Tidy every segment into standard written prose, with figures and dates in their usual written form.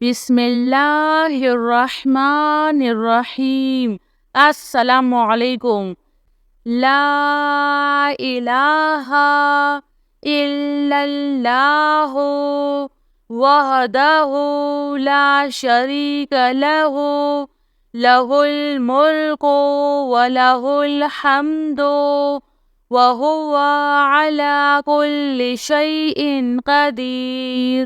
बिस्मिल्लाहिर्रहमानिर्रहीम। अस्सलामुअलैकुम। ला इलाहा इल्लल्लाहु वहदहु ला शरीक लहु लहुल मुल्कु व लहुल हम्दु व हुवा अला कुल्लि शैइन क़दीर।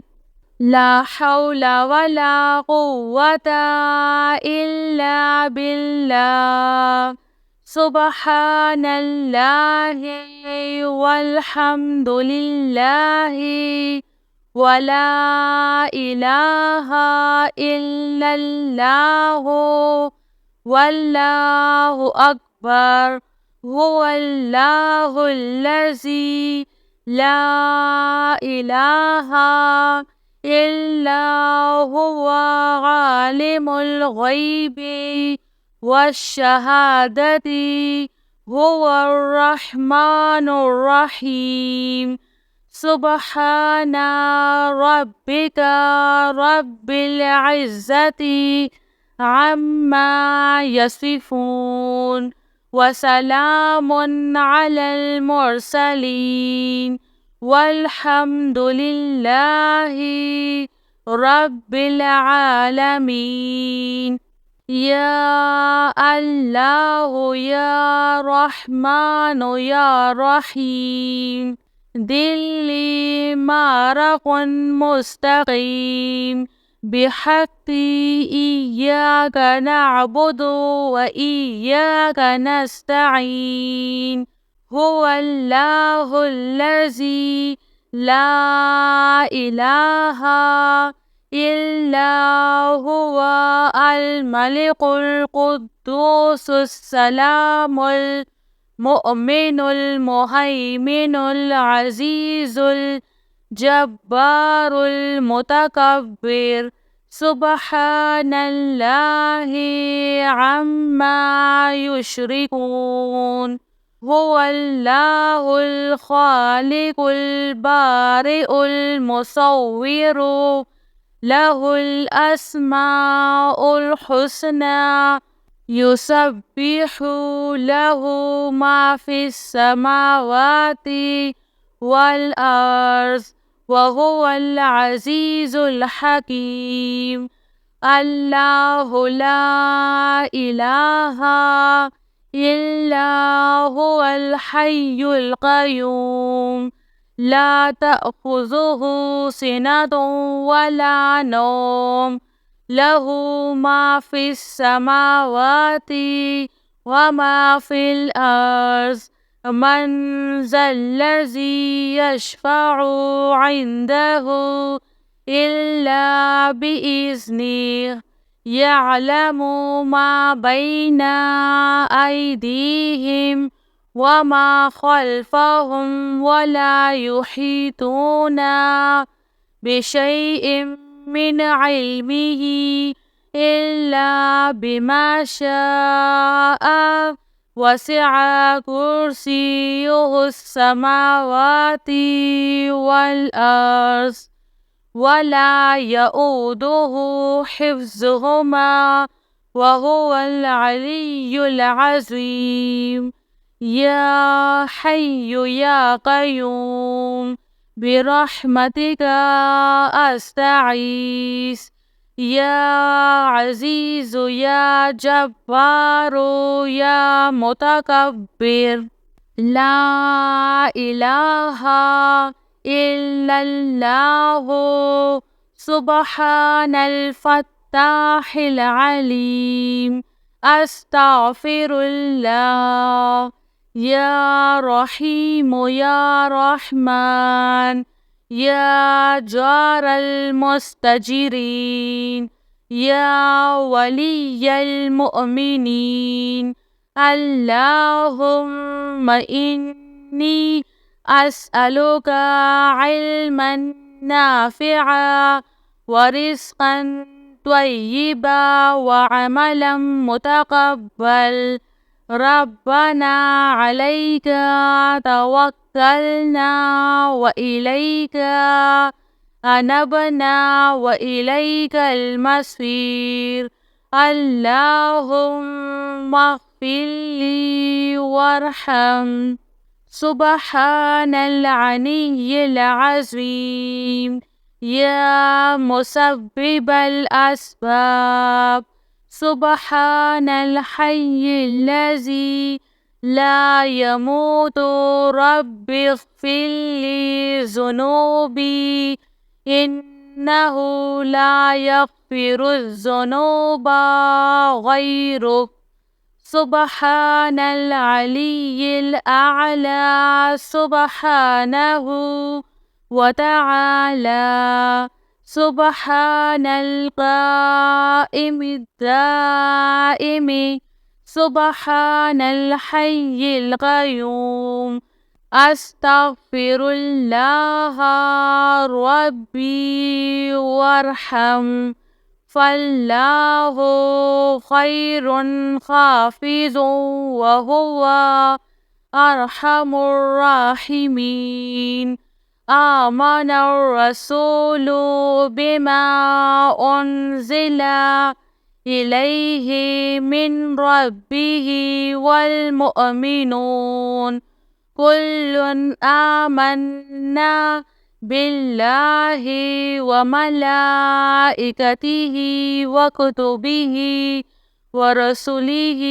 ला हौला वला कुव्वता इल्ला बिल्लाह। सुब्हानल्लाहि वल्हम्दुलिल्लाहि वला इलाहा इल्लल्लाहु वल्लाहु अकबर। हुवल्लाहुल्लज़ी ला इलाहा इल्ला हुवा आलिमुल ग़ैबि वश्शहादति हुवर रहमानुर रहीम। सुब्हाना रब्बिका रब्बिल इज़्ज़ति अम्मा यसिफून वसलामुन अलल मुरसलीन वल्हम्दुलिल्लाहि रब्बिल आलमीन। या अल्लाहु या रहमानु या रहीम। दिल्ली मारकुन मुस्तकीम बिहक्की इय्याका नअबुदु व इय्याका नस्तईन। हुवल्लाहुल्लज़ी ला इलाहा इल्ला हुवा अल मलिकुल कुद्दूसुस सलामुल मुअमिनुल मुहैमिनुल अज़ीज़ुल जब्बारुल मुतकब्बिर। सुब्हानल्लाहि अम्मा युश्रिकून। हुवल्लाहुल खालिकुल बारिउल मुसव्विरु लहुल अस्माउल हुस्ना युसब्बिहु लहु मा फिस समावाति वल अर्ज़ व हुवल अज़ीज़ुल हकीम। अल्लाहु ला इलाहा इल्ला हुवल हय्युल क़य्यूम ला तअख़ुज़ुहु सिनतुन वला नौम लहु मा फिस समावाति व मा फिल अर्ज़। मन ज़ल्लज़ी यशफ़अु इंदहु इल्ला बिइज़्निहि यअलमु मा बैना अयदीहिम व मा ख़ल्फ़हुम वला युहीतूना बिशैइन मिन इल्मिही इल्ला बिमा शाअ वसिअ कुर्सियुहुस समावाति वल अर्ज़ वला यऊदुहु हिफ्ज़ुहुमा व हुवल अलिय्युल अज़ीम। या हय्यु या क़य्यूम बिरहमतिका अस्तगीस। या अज़ीज़ु या जब्बारु या मुतकब्बिर। ला इलाहा इल्लल्लाहु सुब्हानल फ़त्ताहिल अलीम। अस्तग़फिरुल्लाह। या रहीमु या रहमान या जारल मुस्तजिरीन या वलिय्यल मुअमिनीन। अल्लाहुम्मा इन्नी अस्अलुका इल्मन नाफ़िअ व रिज़्क़न त्वय्यिबा व अमलन मुतक़ब्बल। रब्बना अलैका तवक्कलना व इलैका أنبنا وإليك المصير. اللهم اغفر لي وارحم. سبحان العلي العظيم. يا مسبب الأسباب. سبحان الحي الذي لا يموت. رب اغفر لي ذنوبي إنه لا يغفر الذنوب غيرك. سبحان العلي الأعلى سبحانه وتعالى. سبحان القائم الدائم. سبحان الحي القيوم. أستغفر الله ربي وارحم. فالله خير حافظ وهو أرحم الراحمين. آمن الرسول بما أنزل إليه من ربه والمؤمنون كل آمنا بالله وملائكته وكتبه ورسله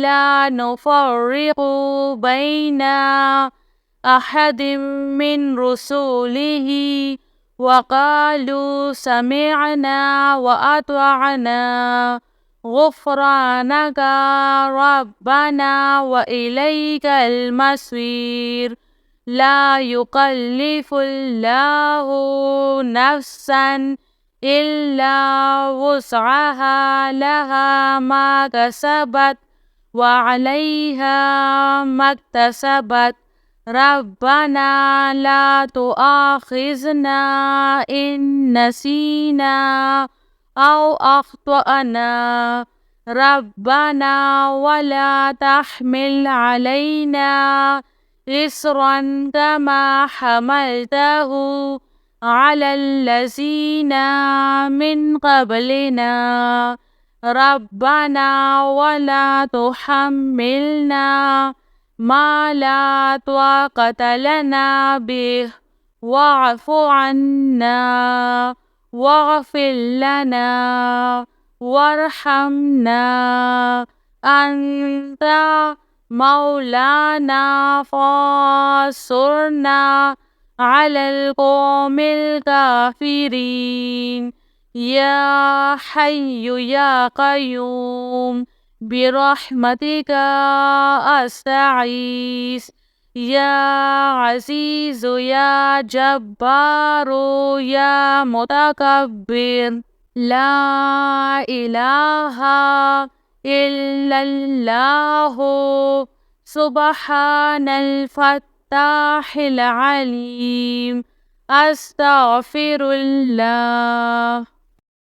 لا نفرق بين أحد من رسله وقالوا سمعنا وأطعنا غفرانك ربنا وإليك المصير. لا يكلف الله نفسا إلا وسعها لها ما كسبت وعليها ما اكتسبت. ربنا لا تؤاخذنا إن نسينا أو أخطأنا. ربنا ولا تحمل علينا إصرا كما حملته على الذين من قبلنا. ربنا ولا تحملنا ما لا طاقة لنا به واعف عنا واغفر لنا وارحمنا. أنت مولانا فانصرنا على القوم الكافرين. يا حي يا قيوم برحمتك أستغيث. يا عزيز يا جبار يا متكبر. لا إله إلا الله. سبحان الفتاح العليم. أستغفر الله.